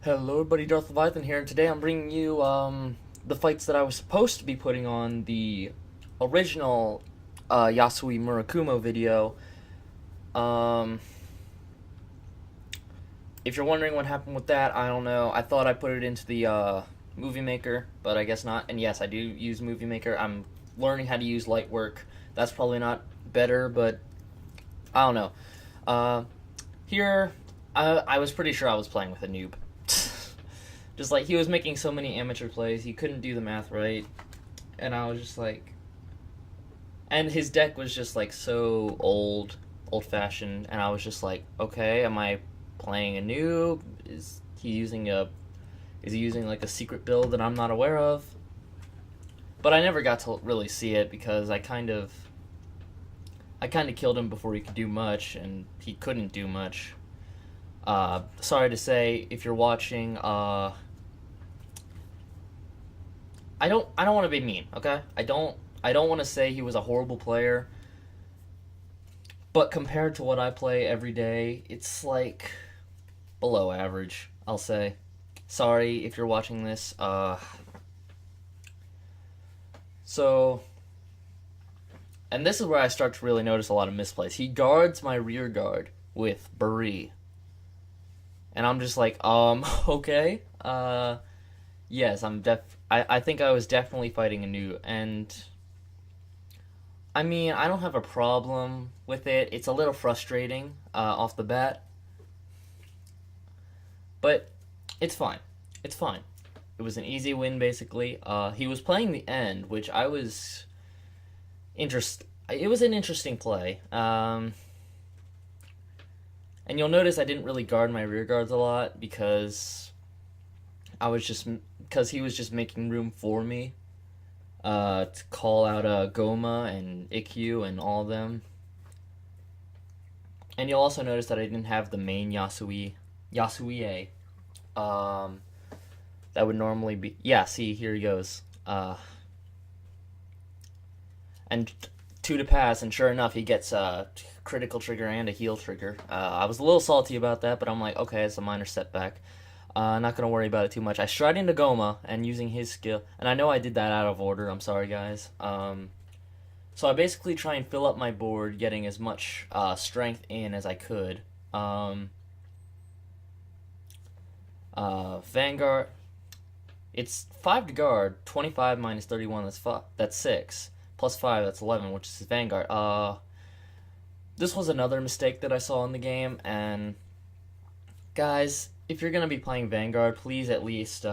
Hello everybody, Darth Liviathan here, and today I'm bringing you the fights that I was supposed to be putting on the original Yasuie Murakumo video. Um, if you're wondering what happened with that, I don't know. I thought I put it into the Movie Maker, but I guess not. And yes, I do use Movie Maker. I'm learning how to use Lightwork. That's probably not better, but I don't know. Uh, here, I was pretty sure I was playing with a noob. Just like he was making so many amateur plays, he couldn't do the math right, and I was just like, and his deck was just like so old fashioned, and I was just like, okay, am I playing a noob? Is he using like a secret build that I'm not aware of? But I never got to really see it because I kind of killed him before he could do much, and he couldn't do much. Sorry to say, if you're watching, I don't want to be mean, okay? I don't want to say he was a horrible player, but compared to what I play every day, it's like below average, I'll say. Sorry if you're watching this. So and this is where I start to really notice a lot of misplays. He guards my rear guard with Buri. And I'm just like, okay. Yes, I think I was definitely fighting a new, and I mean, I don't have a problem with it. It's a little frustrating off the bat, but it's fine. It's fine. It was an easy win, basically. He was playing the end, which I was interest. It was an interesting play. And you'll notice I didn't really guard my rear guards a lot because he was just making room for me to call out Goma and Ikkyu and all of them. And you'll also notice that I didn't have the main Yasuie. Um, that would normally be, yeah. See, here he goes. And two to pass, and sure enough, he gets a critical trigger and a heal trigger. I was a little salty about that, but I'm like, okay, it's a minor setback. Not gonna worry about it too much. I stride into Goma and using his skill, and I know I did that out of order. I'm sorry, guys. So I basically try and fill up my board, getting as much strength in as I could. Vanguard. It's 5 to guard. 25 minus 31. That's 6. Plus 5. That's 11, which is Vanguard. This was another mistake that I saw in the game, and guys, if you're gonna be playing Vanguard, please at least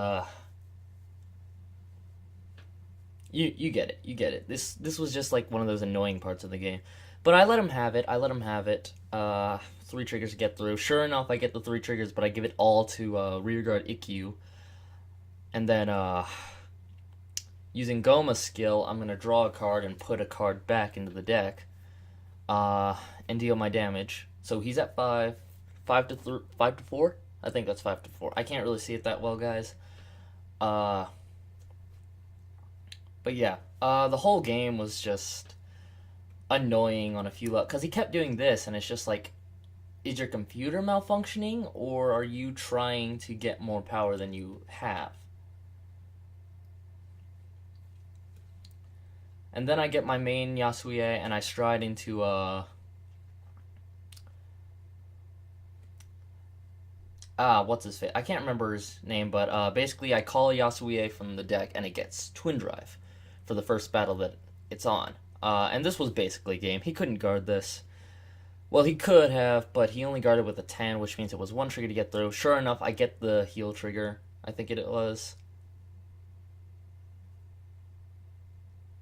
you get it. You get it. This was just like one of those annoying parts of the game. But I let him have it. I let him have it. 3 triggers to get through. Sure enough, I get the 3 triggers, but I give it all to rearguard Ikkyu. And then using Goma's skill, I'm gonna draw a card and put a card back into the deck, and deal my damage. So he's at 5 to 4. I think that's 5 to 4. I can't really see it that well, guys. Uh, but yeah, the whole game was just annoying on a few levels because he kept doing this, and it's just like, is your computer malfunctioning, or are you trying to get more power than you have? And then I get my main Yasuie, and I stride into what's his face? I can't remember his name, but basically I call Yasuie from the deck, and it gets Twin Drive for the first battle that it's on. And this was basically game. He couldn't guard this. Well, he could have, but he only guarded with a 10, which means it was 1 trigger to get through. Sure enough, I get the heal trigger. I think it was.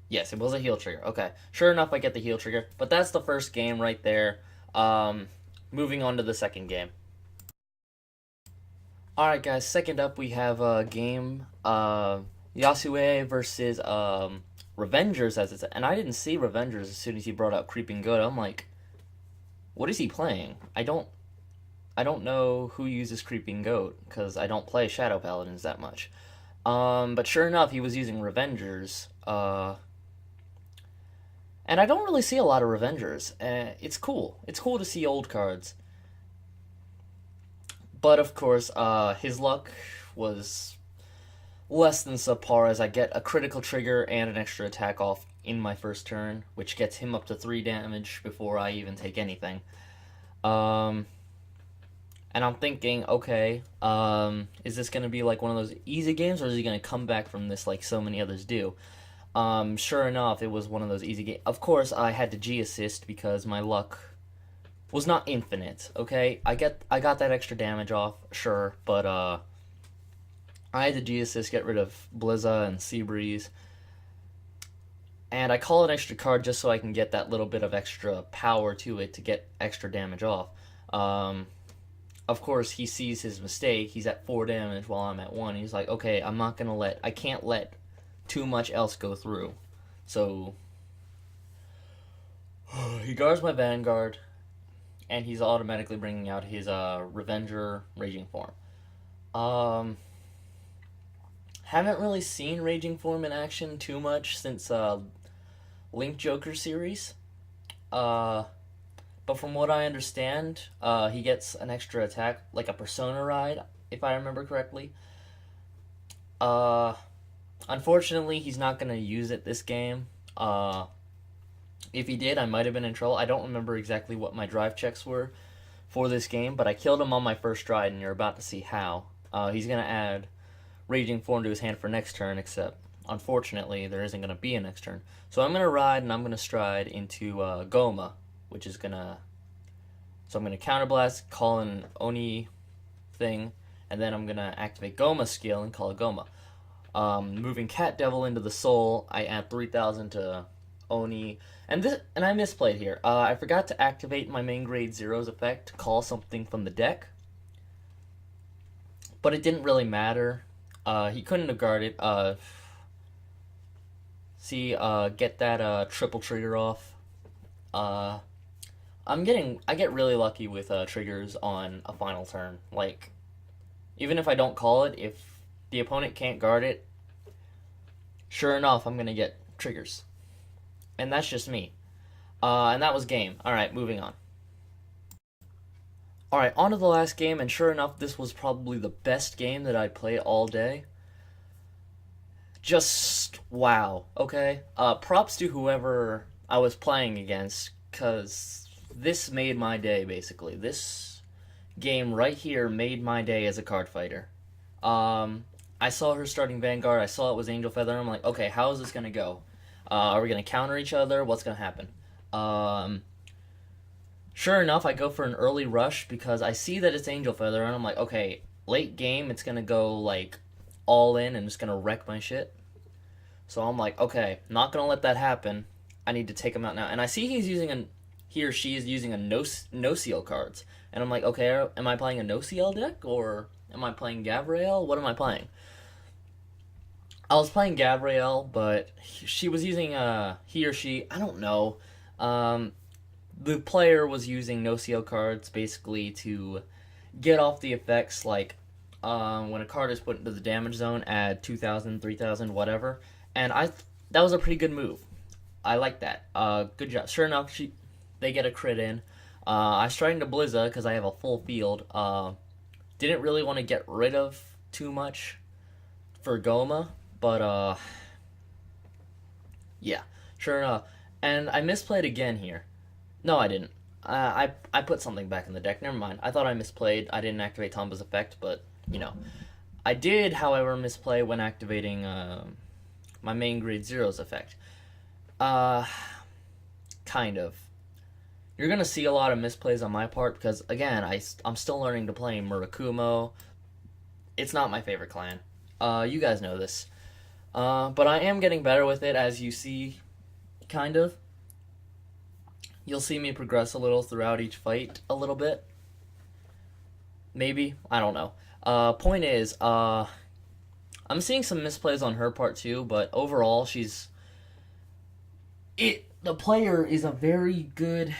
Yes, it was a heal trigger. Okay. Sure enough, I get the heal trigger. But that's the first game right there. Moving on to the second game. Alright, guys, second up we have a game, Yasue versus Revengers, as it's, and I didn't see Revengers as soon as he brought out Creeping Goat. I'm like, what is he playing? I don't know who uses Creeping Goat, because I don't play Shadow Paladins that much. But sure enough, he was using Revengers, and I don't really see a lot of Revengers. It's cool. It's cool to see old cards. But of course, his luck was less than subpar, as I get a critical trigger and an extra attack off in my first turn, which gets him up to 3 damage before I even take anything. And I'm thinking, okay, is this going to be like one of those easy games, or is he going to come back from this like so many others do? Sure enough, it was one of those easy games. Of course, I had to G-assist because my luck was not infinite, okay? I got that extra damage off, sure, but I had to G-assist, get rid of Blizza and Seabreeze. And I call an extra card just so I can get that little bit of extra power to it to get extra damage off. Of course, he sees his mistake. He's at 4 damage while I'm at 1. He's like, okay, I can't let too much else go through. So, he guards my Vanguard, and he's automatically bringing out his Revenger Raging Form. Haven't really seen Raging Form in action too much since Link Joker series. But from what I understand, he gets an extra attack, like a Persona ride, if I remember correctly. Unfortunately, he's not going to use it this game. If he did, I might have been in trouble. I don't remember exactly what my drive checks were for this game, but I killed him on my first stride, and you're about to see how. He's going to add Raging Form to his hand for next turn, except, unfortunately, there isn't going to be a next turn. So I'm going to ride, and I'm going to stride into Goma, which is going to... So I'm going to Counterblast, call an Oni thing, and then I'm going to activate Goma's skill and call it Goma. Moving Cat Devil into the Soul, I add 3,000 to Oni. And I misplayed here. I forgot to activate my main grade Zero's effect to call something from the deck. But it didn't really matter. He couldn't have guarded. Get that triple trigger off. I get really lucky with triggers on a final turn. Like, even if I don't call it, if the opponent can't guard it, sure enough, I'm gonna get triggers. And that's just me. And that was game. Alright, moving on. Alright, on to the last game, and sure enough, this was probably the best game that I'd play all day. Just wow, okay? Props to whoever I was playing against, because this made my day, basically. This game right here made my day as a card fighter. I saw her starting Vanguard, I saw it was Angel Feather, and I'm like, okay, how is this gonna go? Are we gonna counter each other? What's gonna happen? Sure enough, I go for an early rush because I see that it's Angel Feather, and I'm like, okay, late game, it's gonna go, like, all in and it's gonna wreck my shit. So I'm like, okay, not gonna let that happen. I need to take him out now. And I see he or she is using a no-seal cards. And I'm like, okay, am I playing a no-seal deck, or am I playing Gabrielle? What am I playing? I was playing Gabrielle, but she was using, he or she, I don't know. The player was using no-seal cards, basically, to get off the effects, like, when a card is put into the damage zone, add 2,000, 3,000, whatever. And that was a pretty good move. I like that. Good job. Sure enough, they get a crit in. I strike into Blizza because I have a full field. Didn't really want to get rid of too much for Goma, but yeah, sure enough. And I misplayed again here. No, I didn't. I put something back in the deck. Never mind. I thought I misplayed. I didn't activate Tomba's effect, but, you know. I did, however, misplay when activating my main grade Zero's effect. Kind of. You're going to see a lot of misplays on my part because, again, I'm still learning to play Murakumo. It's not my favorite clan. You guys know this. But I am getting better with it, as you see, kind of. You'll see me progress a little throughout each fight, a little bit. Maybe. I don't know. Point is, I'm seeing some misplays on her part too, but overall, the player is a very good...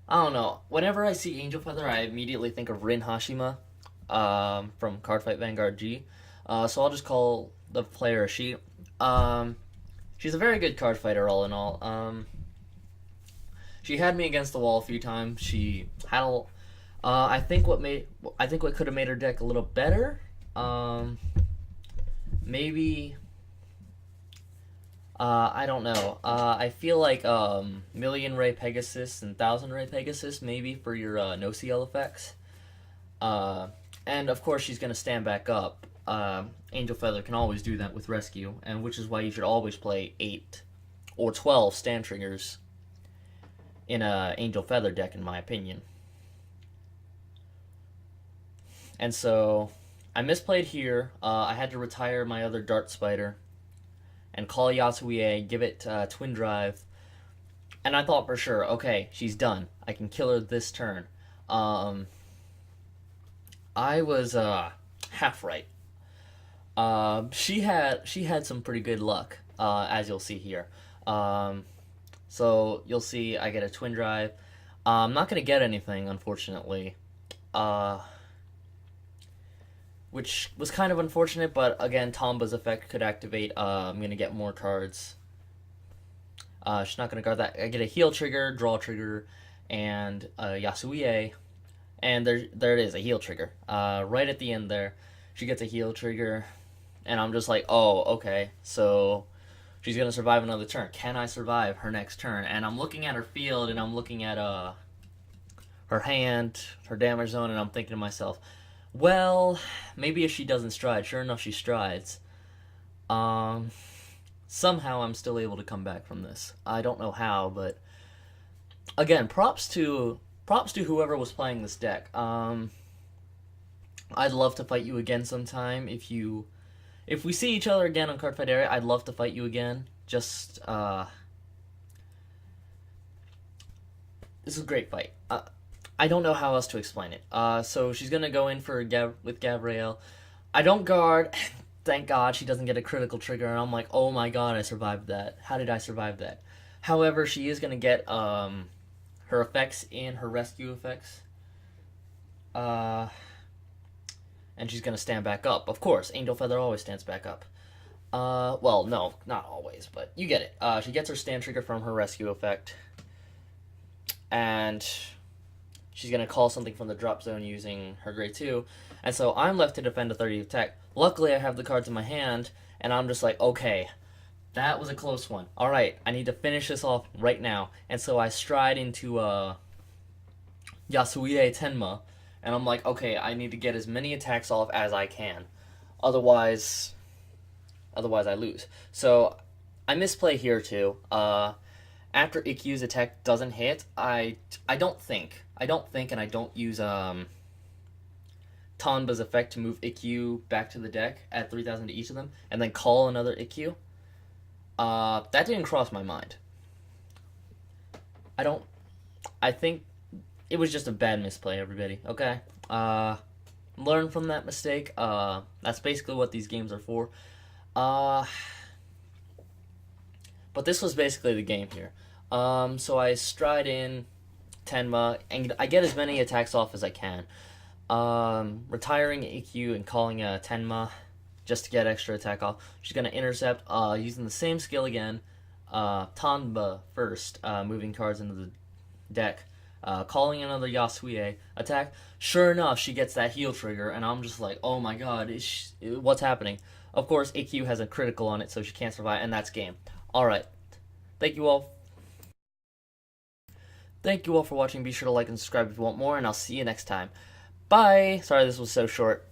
I don't know. Whenever I see Angel Feather, I immediately think of Rin Hashima from Cardfight Vanguard G. So I'll just call the player a she. She's a very good card fighter, all in all. She had me against the wall a few times. She had I think what could have made her deck a little better. Maybe. I don't know. I feel like Million Ray Pegasus and Thousand Ray Pegasus maybe for your no CL effects. And of course she's gonna stand back up. Angel Feather can always do that with Rescue, and which is why you should always play 8 or 12 stand triggers in a Angel Feather deck, in my opinion. And so I misplayed here. I had to retire my other Dart Spider and call Yasuie, give it Twin Drive, and I thought for sure, okay, she's done. I can kill her this turn. I was half right. She had some pretty good luck, as you'll see here. So you'll see I get a Twin Drive. I'm not gonna get anything, unfortunately. Which was kind of unfortunate, but again, Tomba's effect could activate. I'm going to get more cards. She's not going to guard that. I get a heal trigger, draw trigger, and Yasuie. And there it is, a heal trigger. Right at the end there, she gets a heal trigger. And I'm just like, oh, okay. So she's going to survive another turn. Can I survive her next turn? And I'm looking at her field, and I'm looking at her hand, her damage zone, and I'm thinking to myself, well, maybe if she doesn't stride. Sure enough, she strides. Somehow I'm still able to come back from this. I don't know how, but again, props to whoever was playing this deck. I'd love to fight you again sometime. If we see each other again on Cardfight Area, I'd love to fight you again. Just this is a great fight. I don't know how else to explain it. So she's gonna go in for with Gabrielle. I don't guard. Thank God she doesn't get a critical trigger, and I'm like, oh my God, I survived that. How did I survive that? However, she is gonna get her effects in her rescue effects. And she's gonna stand back up. Of course, Angel Feather always stands back up. Well, no, not always, but you get it. She gets her stand trigger from her rescue effect, and she's going to call something from the drop zone using her grade 2. And so I'm left to defend a 30 attack. Luckily, I have the cards in my hand, and I'm just like, okay, that was a close one. All right, I need to finish this off right now. And so I stride into Yasuie Tenma, and I'm like, okay, I need to get as many attacks off as I can. Otherwise I lose. So I misplay here, too. After Ikkyu's attack doesn't hit, I don't think, and I don't use Tanba's effect to move Ikkyu back to the deck, add 3,000 to each of them, and then call another Ikkyu. That didn't cross my mind. I think it was just a bad misplay, everybody, okay? Learn from that mistake. That's basically what these games are for. But this was basically the game here. So I stride in Tenma, and I get as many attacks off as I can. Retiring Ikkyu and calling Tenma just to get extra attack off. She's going to intercept using the same skill again. Tanba first, moving cards into the deck. Calling another Yasuie attack. Sure enough, she gets that heal trigger, and I'm just like, oh my god, what's happening? Of course, Ikkyu has a critical on it, so she can't survive, and that's game. Alright. Thank you all. Thank you all for watching. Be sure to like and subscribe if you want more, and I'll see you next time. Bye! Sorry this was so short.